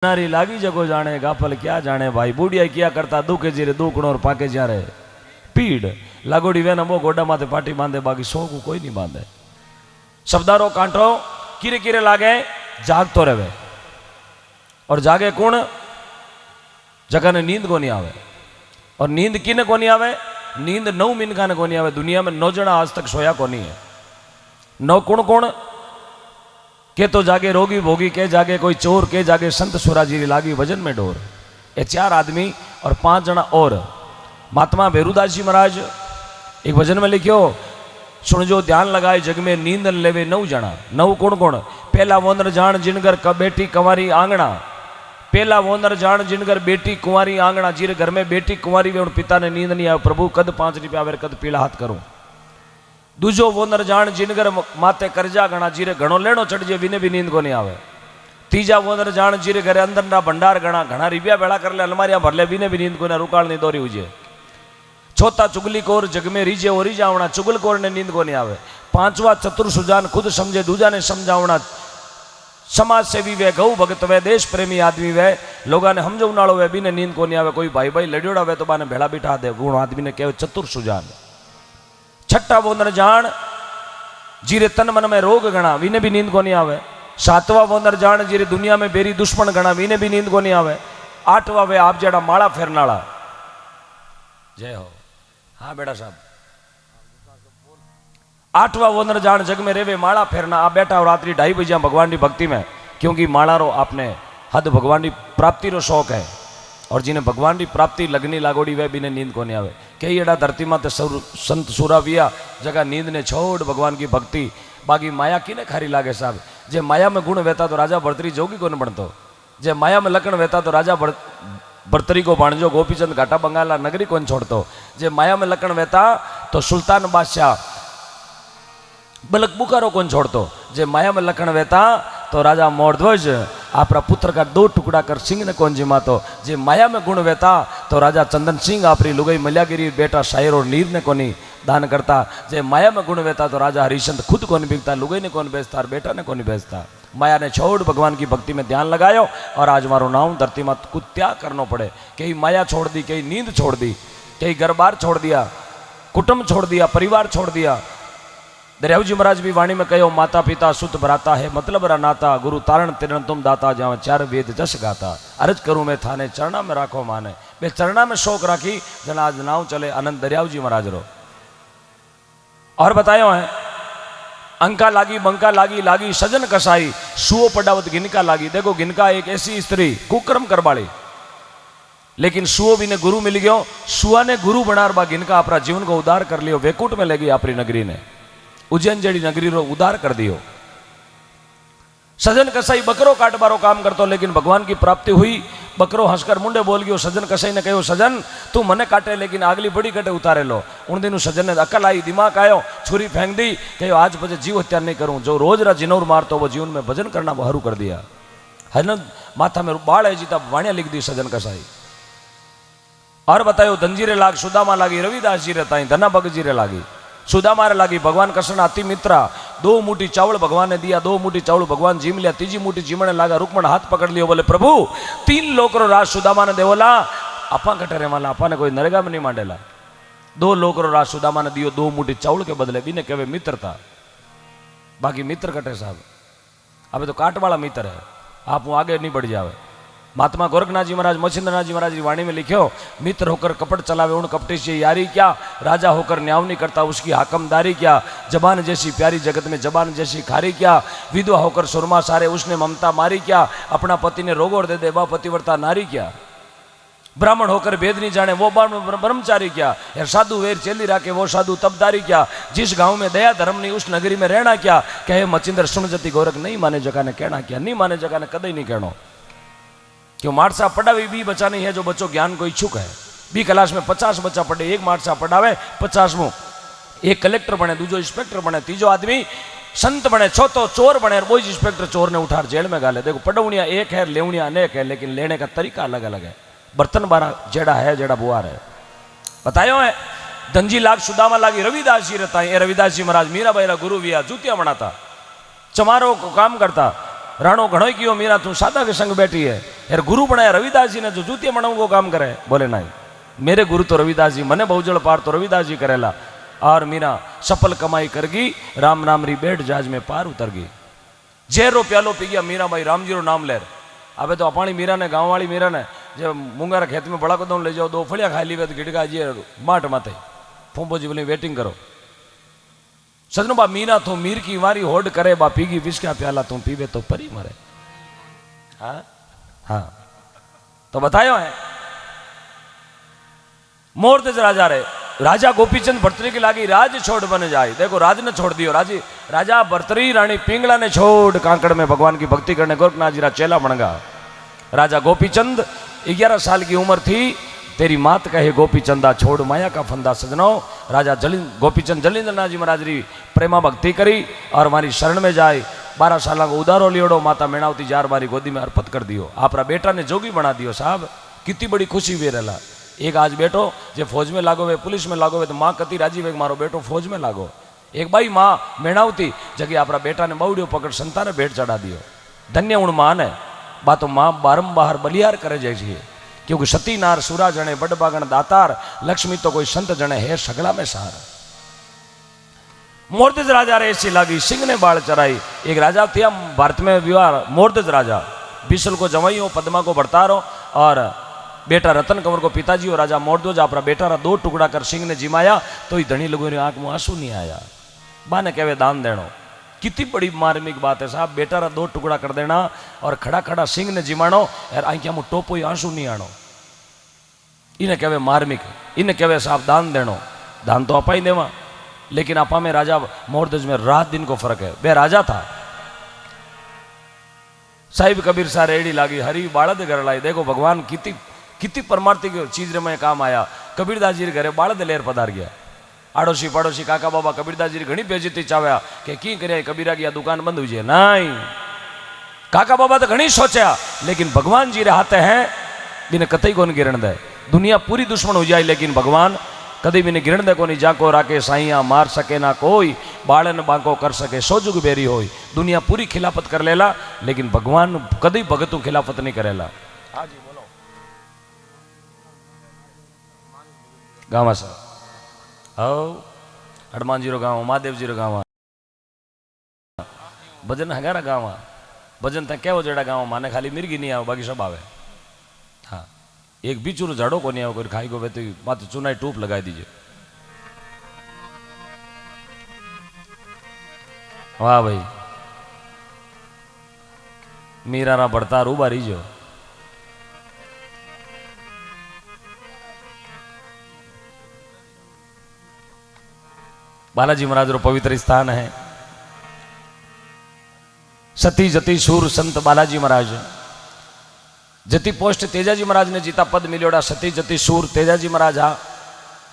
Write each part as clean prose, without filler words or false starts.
नारी लागी जगो जाने गाफल क्या जाने भाई बूढ़िया क्या करता दुखे जीरे दुखणो और पाके जा रहे पीड़ लागोड़ी वे वो गोडा माथे पाटी बांधे बाकी सौ को कोई नहीं बांधे। शब्दारो कांटो किरे किरे लागे जाग तो रहे और जागे कौन जगह ने नींद को नहीं आवे और नींद किने को नहीं आवे नींद 9 मिनका ने को नहीं आवे। दुनिया में 9 जना आज तक सोया को नहीं है। 9 कौन कौन के तो जागे रोगी भोगी के जागे कोई चोर के जागे संत सुराजीरी लागी भजन में डोर। ये 4 आदमी और 5 जना और। महात्मा भेरूदास जी महाराज एक भजन में लिखियो सुन जो ध्यान लगाए जग में नींद लेवे 9 जना। 9 कौन कौन पहला वोनर जान जिनगर बेटी कुंवारी आंगना। पहला वोनर जान जिनगर बेटी कुंवारी आंगना जिर घर में बेटी कुंवारी वे पिता ने नींद नहीं आवे प्रभु कद 5 रुपया आवे कद पीला हाथ करूं। दूजो वोनर जान जिनगर माते करजा गणा जीरे घणो लेनो चढ़जे विने भी नींद को नहीं आवे। तीजा वोनर जान जीरे घरे अंदर ना भंडार गणा घना रिबिया बेड़ा कर ले अलमारिया भर ले विने भी नींद को ना रुकाल नहीं दौरी हुजे। चौथा चुगली कोर जग में रीजे ओरी जावना चुगल कोर ने नींद को नहीं आवे। 5वां चतुर सुजान खुद समझे दूजा ने समझावना समाज सेवी वे गौ भगत वे देश प्रेमी आदमी वे लोगा ने हमजो उनाड़ो वे भी ने नींद को नहीं आवे। कोई भाई भाई लड़ियोड़ा वे तो बाने भेड़ा बिठा दे गुण आदमी ने कहे चतुर सुजान। छठा वोनर जान जीरे तन मन में रोग गणा विने भी नींद को नहीं आवे। 7वां वोनर जान जीरे दुनिया में बेरी दुश्मन गणा विने भी नींद को नहीं आवे। 8वां वे आप जड़ा माला फेरनाला जय हो। हाँ बेटा साहब 8वां वोनर जान जग में रेवे माला फेरना आप बैठा और रात्रि 2:30 बजे भगवान की भक्ति में क्योंकि माला रो आपने हद भगवान की प्राप्ति रो शौक है और जिन्हें भगवान की प्राप्ति लगनी लागोड़ी वे भी ने नींद को नहीं आवे। कई एड़ा धरती माते संत सूरा विया जगह नींद ने छोड़ भगवान की भक्ति बाकी माया किने खारी लागे साहब। जे माया में गुण वेता तो राजा भर्तरी जोगी को न बनतो। जे माया में लखन वेता तो राजा भर्तरी को बाणजो गोपीचंद घाटा बंगाला नगरी को छोड़तो। जे माया में लखन वेता तो सुल्तान बादशाह बलक बुकारो कौन छोड़तो। जे माया में लखन वेता तो राजा मोरध्वज आपरा पुत्र का 2 टुकड़ा कर सिंह ने कौन जिमातो। जे माया में गुण वेता तो राजा चंदन सिंह आपरी लुगाई मल्यागिरी बेटा शायर और नीर ने कोनी दान करता। जे माया में गुण वेता तो राजा हरिश्चंद्र खुद कौन बिकता लुगाई ने कौन बेचता और बेटा ने कौन बेचता। माया ने छोड़ भगवान की भक्ति में ध्यान लगायो और आज मारो नाम धरती मात कुछ त्याग करना पड़े। कहीं माया छोड़ दी कहीं नींद छोड़ दी कहीं घर बार छोड़ दिया कुटुंब छोड़ दिया परिवार छोड़ दिया। दरियाव जी महाराज भी वाणी में कहो माता पिता सुत भराता है मतलब रा नाता गुरु तारण तिरण तुम दाता जहाँ 4 वेद जस गाता। अर्ज करूँ मैं थाने चरणा में राखो माने बे चरणा में शौक राखी जना आज नाव चले आनंद दरियाव जी महाराज रो। और बतायो है अंका लागी बंका लागी लागी सजन कसाई सुओ पडावत गिनका लागी। देखो गिनका एक ऐसी स्त्री कुकर्म करवाड़ी लेकिन सुओ भी ने गुरु मिल गयो। सुआ ने गुरु बनार बा गिनका अपना जीवन को उदार कर लियो वेकुट में ले गई अपनी नगरी ने उज्जैन जड़ी नगरी रो उदार कर दियो। सजन कसाई बकरो काटबारो काम करतो लेकिन भगवान की प्राप्ति हुई बकरो हंसकर मुंडे बोल गयो। सजन कसाई ने कहो सजन तू मने काटे लेकिन आगली बड़ी कटे उतारे लो। उन दिन सजन ने अकल आई दिमाग आयो छुरी फेंक दी कहो आज बजे जीव हत्या नहीं करूं। जो रोज रा जिनौर मारतो वो जीवन में भजन करना बहरू कर दिया है ना। माथा में बाढ़ है जीता वाणिया लिख दी सजन कसाई। और बतायो धनजीरे लाग सुदामा लागी रविदास जी रे ताई धना भग जी रे लागी सुदामा रे लागी भगवान कृष्ण अति मित्रा। 2 मुट्ठी चावल भगवान ने दिया 2 मुट्ठी चावल भगवान जीम लिया। 3जी मुट्ठी जीमने लागा रुक्मण हाथ पकड़ लियो बोले प्रभु 3 लोक रो राज सुदामा ने देवला आपा कटे रे वाला आपा ने कोई नरेगा में नहीं मांडेला। 2 लोक रो राज सुदामा ने दियो 2 मुट्ठी चावल के बदले भी ने कहे मित्रता बाकी मित्र कटे साहब अबे तो काट वाला मित्र है आप वो आगे नहीं बढ़ जावे। महात्मा गोरखनाथ जी महाराज मच्छिंद्रनाथ जी महाराज की वाणी में लिखो मित्र होकर कपट चलावे उन कपटी से यारी क्या। राजा होकर न्याय नहीं करता उसकी हाकमदारी क्या। जबान जैसी प्यारी जगत में जबान जैसी खारी क्या। विधवा होकर सुरमा सारे उसने ममता मारी क्या। अपना पति ने रोगोर दे दे वह पतिव्रता नारी क्या। ब्राह्मण होकर वेद नहीं जाने वो ब्रह्मचारी क्या। यार साधु वेर चेली राखे वो साधु तबदारी क्या। जिस गांव में दया धर्म नहीं उस नगरी में रहना क्या। कहे मच्छिंद्र सुन जती गोरख नहीं माने जगह ने कहना क्या। नहीं माने जगह ने कदई नहीं कहना क्यों मारसा पढ़ावी भी बच्चा नहीं है जो बच्चों ज्ञान को इच्छुक है। 20 क्लास में 50 बच्चा पढ़े एक मारसा पढ़ावे 50वां एक कलेक्टर बने दूजो इंस्पेक्टर बने तीजो आदमी संत बने चौथो चोर बने वो इंस्पेक्टर चोर ने उठार जेल में गाले। देखो पढ़ौनिया एक है लेवनिया अनेक है लेकिन लेने का तरीका अलग अलग है। बर्तन बारा जेड़ा है जेड़ा बुआर है। बतायो है धनजी लाग सुदामा लागी रविदास जी रहता है। रविदास जी महाराज मीरा भाई गुरु विया जूतिया बनाता चमारों को काम करता राणो घणो कियो मीरा तू सादा के संग बैठी है यार गुरु बनाया रविदास जी ने, जो जूतिया बनाऊ वो काम करे? बोले नहीं, मेरे गुरु तो रविदास जी, मने बहुजल पार तो रविदास जी करेला। और मीरा सफल कमाई करगी, राम नाम री बेट जहाज में पार उतर गई। जेर रो प्यालो पी गया मीरा भाई, राम जी रो नाम लेर। अबे तो अपाणी मीरा ने, गाँव वाली मीरा ने, जब मुंगारा खेत में बड़ा को ले जाओ, 2 फलिया खाई ली तो गिड़गा जी माट माते फूंपो जी बोले वेटिंग करो। सजनो बा मीरा तू मीर की वारी होड करे, बा पीगी विष का प्याला तू पीवे तो परी मरे। हाँ हाँ, तो बतायो है मोरतेज राजा रे, राजा गोपीचंद भर्तरी की लागी राज छोड़ बन जाए। देखो राज ने छोड़ दियो, राजा भर्तरी रानी पिंगला ने छोड़ कांकड़ में भगवान की भक्ति करने गोरखनाथ जी रा चेला बन गया। राजा गोपीचंद 11 साल की उम्र थी, तेरी मात कहे गोपीचंदा छोड़ माया का फंदा। सजनो राजा गोपीचंद जलिंद्रनाथ जी महाराज री प्रेमा भक्ति करी और मारी शरण में जाए। 12 साल को उदारो लियोड़ो, माता मेणावती जार मारी गोदी में अर्पित कर दियो। आपरा बेटा ने जोगी बना दियो। साहब कितनी बड़ी खुशी वे रहा। एक आज बेटो जे फौज में लागो वे, पुलिस में लागो वे, तो माँ कति राजी वे मारो बेटो फौज में लागो। एक भाई माँ मेणावती जगह आपरा बेटा ने बावड़ियो पकड़ संतान भेंट चढ़ा दियो। धन्य उण माँ ने बातो माँ बारंबार बलियार करे जाए, क्योंकि सती नार सुरा जने बड़बागण दातार, लक्ष्मी तो कोई संत जने है सगला में सार। मोरतेज राजा रे ऐसी लागी, सिंह ने बाल चराई। एक राजा थे भारत में विवाह, मोरतेज राजा बिसल को जवाइयों, पद्मा को भरतारो और बेटा रतन कंवर को पिताजी और राजा मोरध्वज आपरा बेटा रा 2 टुकड़ा कर सिंह ने जिमाया, तो ही धनी लोगों ने आंख में आंसू नहीं आया। बा ने कहवे दान देनो, कितनी बड़ी मार्मिक बात है साहब। बेटा रा 2 टुकड़ा कर देना और खड़ा खड़ा सिंह ने जिमाणो, यार आंखिया में टोपो ही आंसू नहीं आनो। इन्हें कहवे मार्मिक, इन्हें कहवे साहब दान देनो। दान तो आपा ही देवा, लेकिन आपा में राजा मोरध्वज में रात दिन को फर्क है। बे राजा था साहिब कबीर सा रेड़ी लागी, हरी बाड़द घर लाई। देखो भगवान कितनी परमार्थिक चीज में काम आया। कबीरदास जी घरे बाड़द लेर पधार गया। आड़ोशी पड़ोशी काका बाबा कबीरदास जी घनी बेइज्जती चाव्या कि की करे कबीरा की दुकान बंद हुई है। नहीं, काका बाबा तो घनी सोचा, लेकिन भगवान जी रे हाथे हैं, बिने कतई कोन गिरण दे। दुनिया पूरी दुश्मन हो जाए, लेकिन भगवान कदी भी गिरण दे कोनी। जाको राके साइया मार सके ना कोई, बाड़न बांको कर सके सोजुग बेरी होई। दुनिया पूरी खिलाफत कर लेला, लेकिन भगवान कदी भगतू खिलाफत नहीं करेला। हाँ जी बोलो। गावा सर हनुमान जी रो गाँव, महादेव जी रो गाँव, भजन हगारा गाँव, भजन तक क्या जड़ा गाँव माने खाली मिर्गी नहीं आओ, बाकी सब आवे। हाँ, एक बीचू झाड़ो को नहीं आओ, कोई खाई को तो मात्र चुनाई टूप लगा दीजिए। वाह भाई, मीरा ना बढ़ता रूबा रहीजो। बालाजी महाराज रो पवित्र स्थान है। सती जति सूर संत बालाजी महाराज, जति पोस्ट तेजाजी महाराज ने जीता पद मिलोड़ा। सती जति सूर तेजाजी महाराज, हा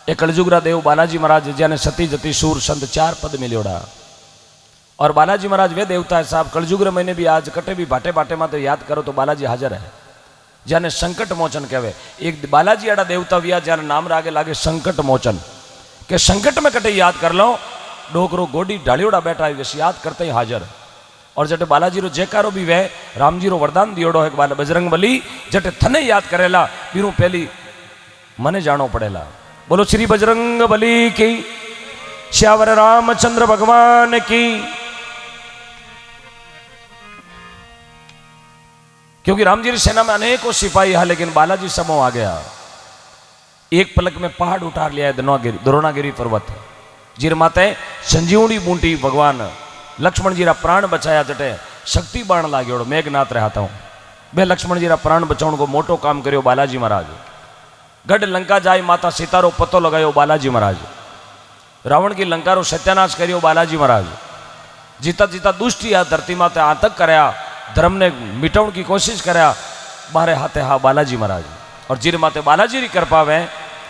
ए कलजुगरा देव बालाजी महाराज जाने सती जति सूर संत 4 पद मिलोड़ा। और बालाजी महाराज वे देवता है साहब, कलजुगर महीने भी आज कटे भी बाटे बाटे में तो याद करो तो बालाजी हाजर है। जाने संकट मोचन कहवे। एक बालाजी आड़ा देवता विया जाने नाम रागे लागे संकट मोचन, के संकट में कटे याद कर लो। डोकरो गोडी ढालियोड़ा बैठा है, याद करते ही हाजर। और जटे बालाजी रो जयकारो भी वे रामजी रो वरदान दियोड़ो है बजरंग बली, जटे थने याद करेला बीरू पहली मने जानो पड़ेला। बोलो श्री बजरंग बली की, श्यावर रामचंद्र भगवान की। क्योंकि रामजी की सेना में अनेकों सिपाही है, लेकिन बालाजी समूह आ गया। एक पलक में पहाड़ उठार लिया है द्रोणागिरी पर्वत। जीर माते संजीवनी बूंटी भगवान लक्ष्मण जी रा प्राण बचाया। जटे शक्ति बाण लाग्योड़ो मेघनाथ रहता हूँ। बे लक्ष्मण जी रा प्राण बचाने को मोटो काम करियो बालाजी महाराज। गढ़ लंका जाए माता सीता रो पतो लगायो बालाजी महाराज। रावण की लंका रो सत्यानाश करियो बालाजी महाराज। जीता जीता दुष्टी आ धरती माते आतंक करया, धर्म ने मिटाउण की कोशिश करया, मारे हाथे हा बालाजी महाराज। और जिर माते बालाजी री कृपा वे,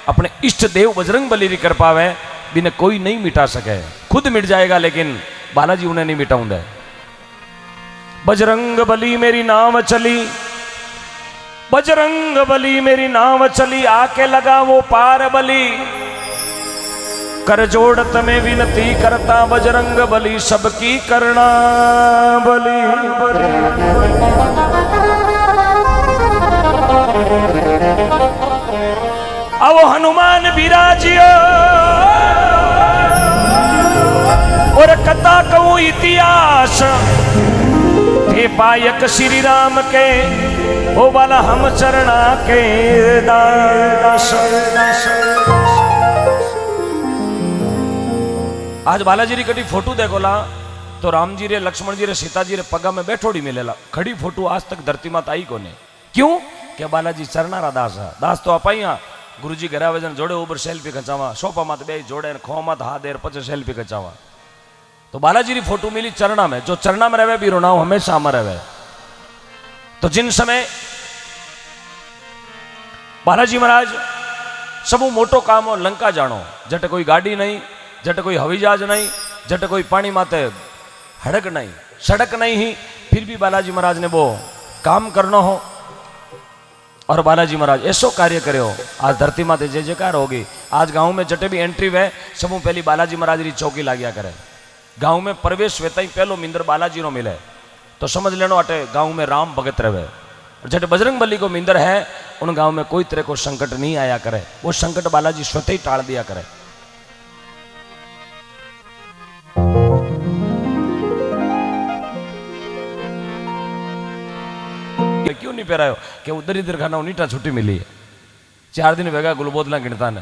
अपने इष्ट देव बजरंग बली री कृपा वे, बिना कोई नहीं मिटा सके। खुद मिट जाएगा, लेकिन बालाजी उन्हें नहीं मिटाऊंगा। बजरंग बली मेरी नाव चली, बजरंग बली मेरी नाव चली, आके लगा वो पार बली। कर जोड़त में विनती करता बजरंग बली, सबकी करना बली। भगवान विराजियो और कथा कहूं इतिहास थे पायक श्री राम के ओ वाला हम चरणा के दास। आज बालाजी री कटी फोटो देखो ला तो राम जी रे लक्ष्मण जी रे सीता जी रे पगा में बैठोड़ी मिलेला, खड़ी फोटो आज तक धरती मात आई कोने। क्यों? के बालाजी चरणारा दास है। दास तो अपाइया गुरुजी घरा वजन जोड़े ऊपर सेल्फी खचावा, सोफा मात बे जोड़े खो मात हाथ देर पचे सेल्फी खचावा। तो बालाजी री फोटो मिली चरणा में, जो चरणा में रहे बीरो नाव हमेशा अमर रहे। तो जिन समय बालाजी महाराज सबू मोटो काम हो लंका जानो, जट कोई गाड़ी नहीं, जट कोई हवाई जहाज नहीं, जट कोई पानी माते हड़क नहीं, सड़क नहीं ही, फिर भी बालाजी महाराज ने वो काम करना हो और बालाजी महाराज ऐसो कार्य करे हो। आज धरती माते जय जयकार होगी। आज गांव में जटे भी एंट्री वे सबू पहली बालाजी महाराज री चौकी लाग्या करे। गांव में प्रवेश वेता ही पहलो मिंदर बालाजी नो मिले तो समझ लेनो अटे गांव में राम भगत रहे। जट बजरंग बली को मिंदर है उन गांव में कोई तरह को संकट नहीं आया करे, वो संकट बालाजी स्वतः ही टाल दिया करे। क्यों नहीं पहरायो कि उधर ही खाना नीटा छुट्टी मिली है। 4 दिन वेगा गुलबोदला गिनता ने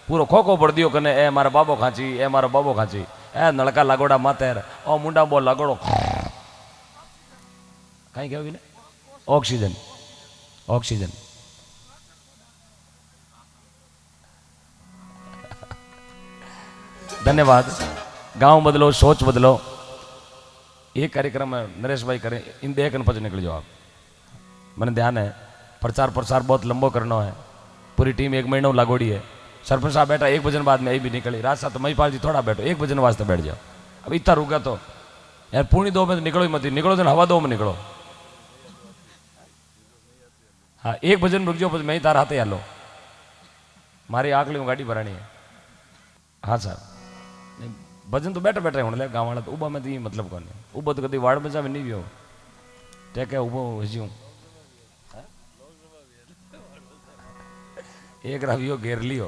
पूरा खोखो पड़ दियो कने ए मारा बाबो खांची, ए मारा बाबो खांची, ए नलका लागोड़ा मातेर ओ मुंडा बो लागोड़ो कहीं क्या ने ऑक्सीजन ऑक्सीजन। धन्यवाद। गांव बदलो, सोच बदलो। ये कार्यक्रम नरेश भाई करें, इन देख पच निकल जाओ आप। मैंने ध्यान है प्रचार प्रसार बहुत लंबो करना है, पूरी टीम 1 महीना लागोड़ी है। सरपंच साहब बैठा 1 बजन बाद में यही भी निकली, रात साथ महिपाल जी थोड़ा बैठो 1 बजन वास्ते बैठ जाओ। अब इतना रुका तो यार पूरी 2 में तो निकलो ही मत, निकलो तो हवा 2 में निकलो। हाँ 1 बजन रुक जाओ, मैं ही तार हाथे हालो, मारी आखली में गाड़ी भरानी है। हाँ साहब भजन तो बैठे बैठे होने गाँव वाला तो उबा में तो ये मतलब कौन है, उबो तो कभी वार्ड में जावे नहीं भी हो टेक है उबो हजू एक रवियो घेर लियो।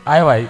आए भाई।